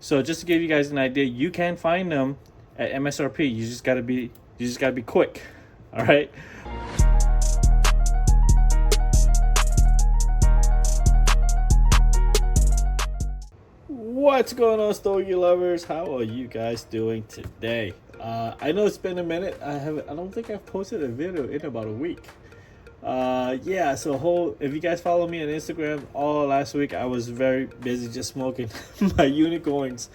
So just to give you guys an idea, you can find them at MSRP. You just gotta be quick. All right. What's going on, Stogie lovers? How are you guys doing today? I know it's been a minute. I don't think I've posted a video in about a week. Yeah, so if you guys follow me on Instagram, all last week I was very busy just smoking my unicorns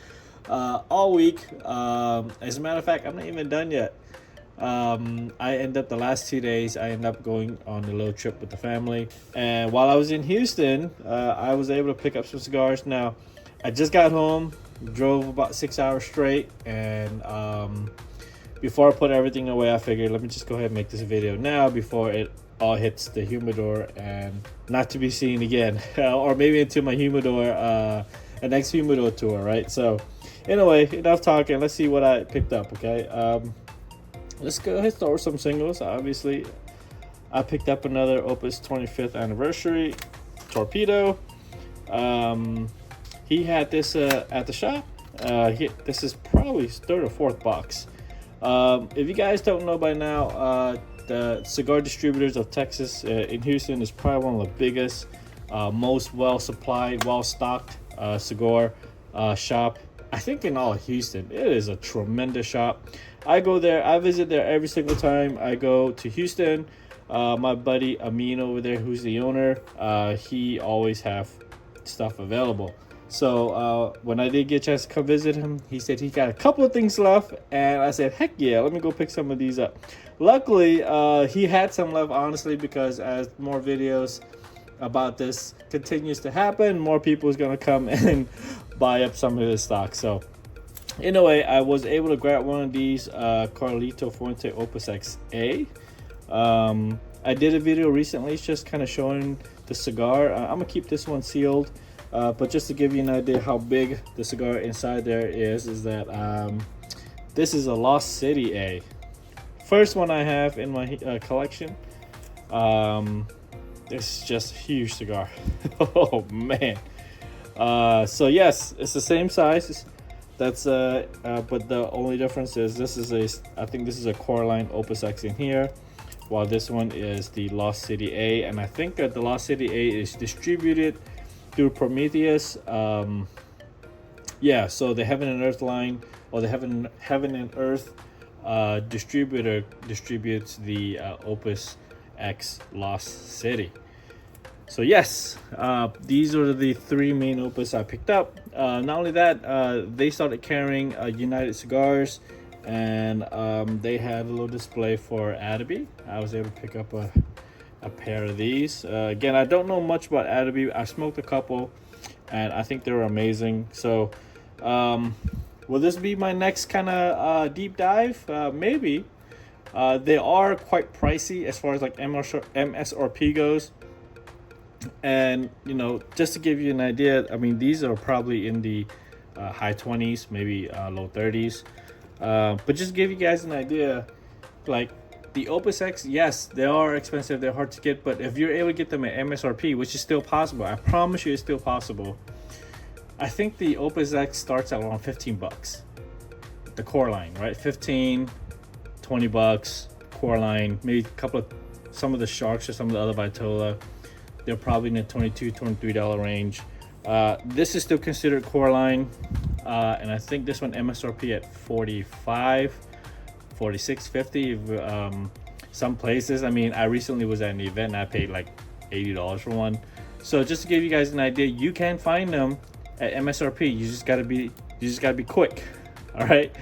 all week. As a matter of fact, I'm not even done yet. I end up the last 2 days, I end up going on a little trip with the family. And while I was in Houston, I was able to pick up some cigars. Now, I just got home, drove about 6 hours straight, and before I put everything away, I figured let me just go ahead and make this video now before it all hits the humidor and not to be seen again, or maybe into my humidor, an next humidor tour, right? So anyway, enough talking. Let's see what I picked up. Okay, let's go ahead and start with some singles. Obviously, I picked up another Opus 25th anniversary torpedo. He had this at the shop. This is probably his third or fourth box. If you guys don't know by now, the Cigar Distributors of Texas in Houston is probably one of the biggest, most well-supplied, well-stocked cigar shop, I think, in all of Houston. It is a tremendous shop. I go there. I visit there every single time I go to Houston. My buddy Amin over there, who's the owner, he always have stuff available. So when I did get a chance to come visit him, he said he got a couple of things left, and I said, heck yeah, let me go pick some of these up. Luckily, he had some left, honestly, because as more videos about this continues to happen, more people is going to come and buy up some of his stock. So anyway, I was able to grab one of these Arturo Fuente Opus XA. I did a video recently just kind of showing the cigar. I'm going to keep this one sealed. But just to give you an idea how big the cigar inside there is that this is a Lost City A. First one I have in my collection. This is just a huge cigar. Oh man. So yes, it's the same size. That's but the only difference is I think this is a core line Opus X in here, while this one is the Lost City A, and I think that the Lost City A is distributed through Prometheus. Yeah, so the Heaven and Earth line, or the Heaven and Earth distributor distributes the Opus X Lost City. So yes, these are the three main Opus I picked up. Not only that, they started carrying United Cigars, and they had a little display for Adobe. I was able to pick up a pair of these. Again, I don't know much about Adobe. I smoked a couple and I think they were amazing. So will this be my next kind of deep dive? Maybe. They are quite pricey as far as like MSRP goes, and you know, just to give you an idea, I mean, these are probably in the high 20s, maybe low 30s, but just give you guys an idea, like the Opus X, yes, they are expensive, they're hard to get, but if you're able to get them at MSRP, which is still possible, I promise you it's still possible. I think the Opus X starts at around 15 bucks. The core line, right? 15, 20 bucks, core line, maybe some of the Sharks or some of the other Vitola, they're probably in the $22, $23 range. This is still considered core line, and I think this one MSRP at 45. 46.50. Some places, I mean, I recently was at an event and I paid like $80 for one. So just to give you guys an idea, you can find them at MSRP. You just gotta be quick. All right,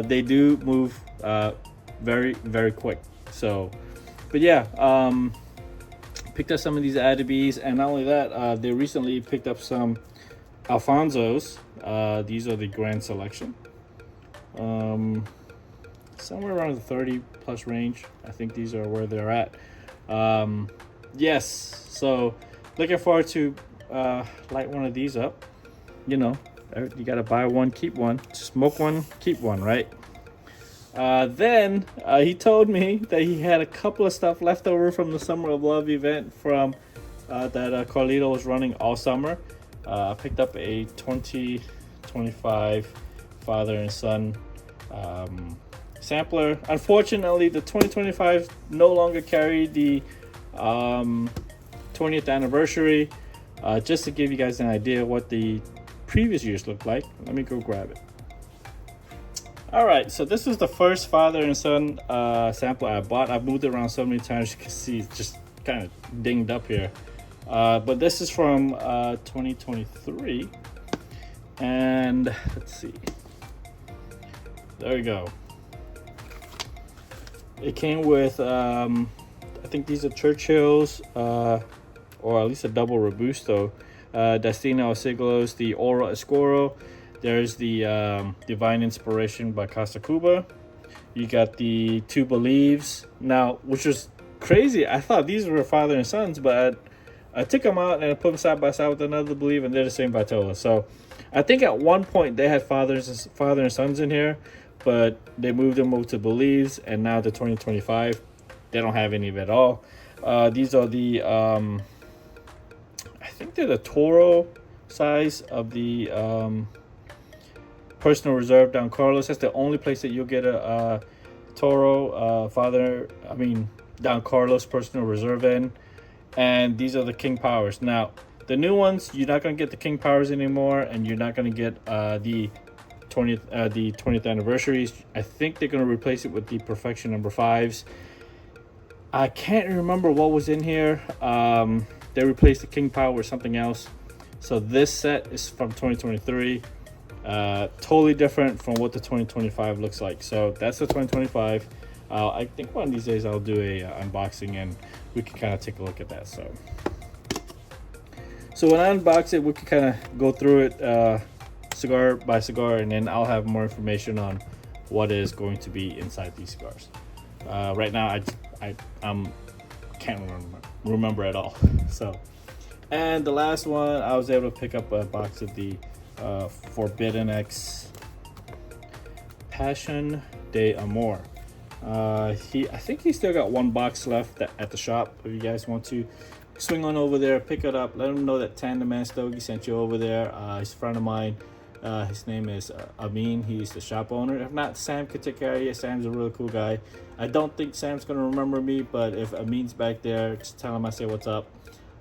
they do move very, very quick. So, but yeah, picked up some of these Adobes, and not only that, they recently picked up some Alfonsos. These are the Grand Selection. Somewhere around the 30 plus range. I think these are where they're at. Yes, so looking forward to light one of these up. You know, you gotta buy one, keep one, smoke one, keep one, right? Then he told me that he had a couple of stuff left over from the Summer of Love event from that Carlito was running all summer. I picked up a 20 2025 father and son sampler. Unfortunately, the 2025 no longer carried the 20th anniversary. Just to give you guys an idea what the previous years looked like, let me go grab it. All right, so this is the first father and son sampler I bought. I've moved it around so many times, you can see it's just kind of dinged up here. But this is from 2023, and let's see. There we go. It came with, I think these are Churchill's, or at least a double Robusto. Destino Siglos, the Oro Escuro. There's the Divine Inspiration by Casa Cuba. You got the two Believes. Now, which was crazy. I thought these were father and sons, but I took them out and I put them side by side with another Believe, and they're the same Vitola. So I think at one point they had father and sons in here, but they moved them over to Believes, and now the 2025, they don't have any of it at all. These are the, I think they're the Toro size of the Personal Reserve Don Carlos. That's the only place that you'll get a Toro Don Carlos Personal Reserve in. And these are the King Powers. Now, the new ones, you're not going to get the King Powers anymore, and you're not going to get the 20th anniversaries. I think they're going to replace it with the Perfection number 5s. I can't remember what was in here. They replaced the King Power with something else. So this set is from 2023. Totally different from what the 2025 looks like. So that's the 2025. I think one of these days I'll do a unboxing and we can kind of take a look at that. So when I unbox it, we can kind of go through it cigar by cigar, and then I'll have more information on what is going to be inside these cigars. Right now I can't remember at all. So, and the last one, I was able to pick up a box of the Forbidden X Passion de Amor. I think he still got one box left at the shop. If you guys want to swing on over there, pick it up, let him know that Tandem Man Stogie sent you over there. He's a friend of mine. His name is Amin. He's the shop owner. If not, Sam could take care of you. Sam's a really cool guy. I don't think Sam's gonna remember me, but if Amin's back there, just tell him I say what's up.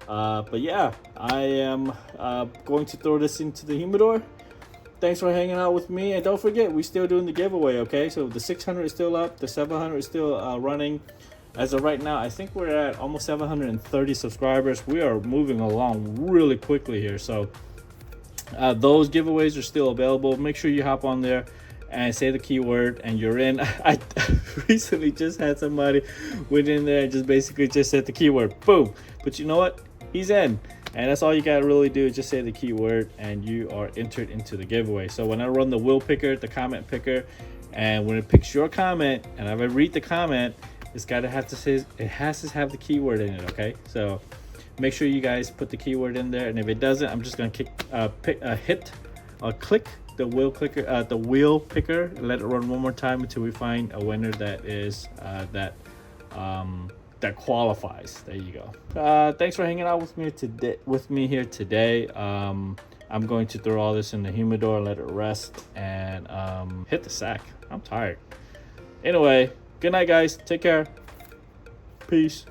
But yeah, I am going to throw this into the humidor. Thanks for hanging out with me, and don't forget, we're still doing the giveaway, okay? So the 600 is still up, the 700 is still running. As of right now, I think we're at almost 730 subscribers. We are moving along really quickly here. So those giveaways are still available. Make sure you hop on there and say the keyword and you're in. I recently just had somebody went in there and just basically just said the keyword, boom. But you know what? He's in. And that's all you gotta really do is just say the keyword and you are entered into the giveaway. So when I run the wheel picker, the comment picker, and when it picks your comment and I read the comment, it has to have the keyword in it, okay? So make sure you guys put the keyword in there, and if it doesn't, I'm just gonna click the wheel picker and let it run one more time until we find a winner that is that qualifies. There you go. Thanks for hanging out with me here today. I'm going to throw all this in the humidor, let it rest, and hit the sack. I'm tired. Anyway, good night, guys. Take care. Peace.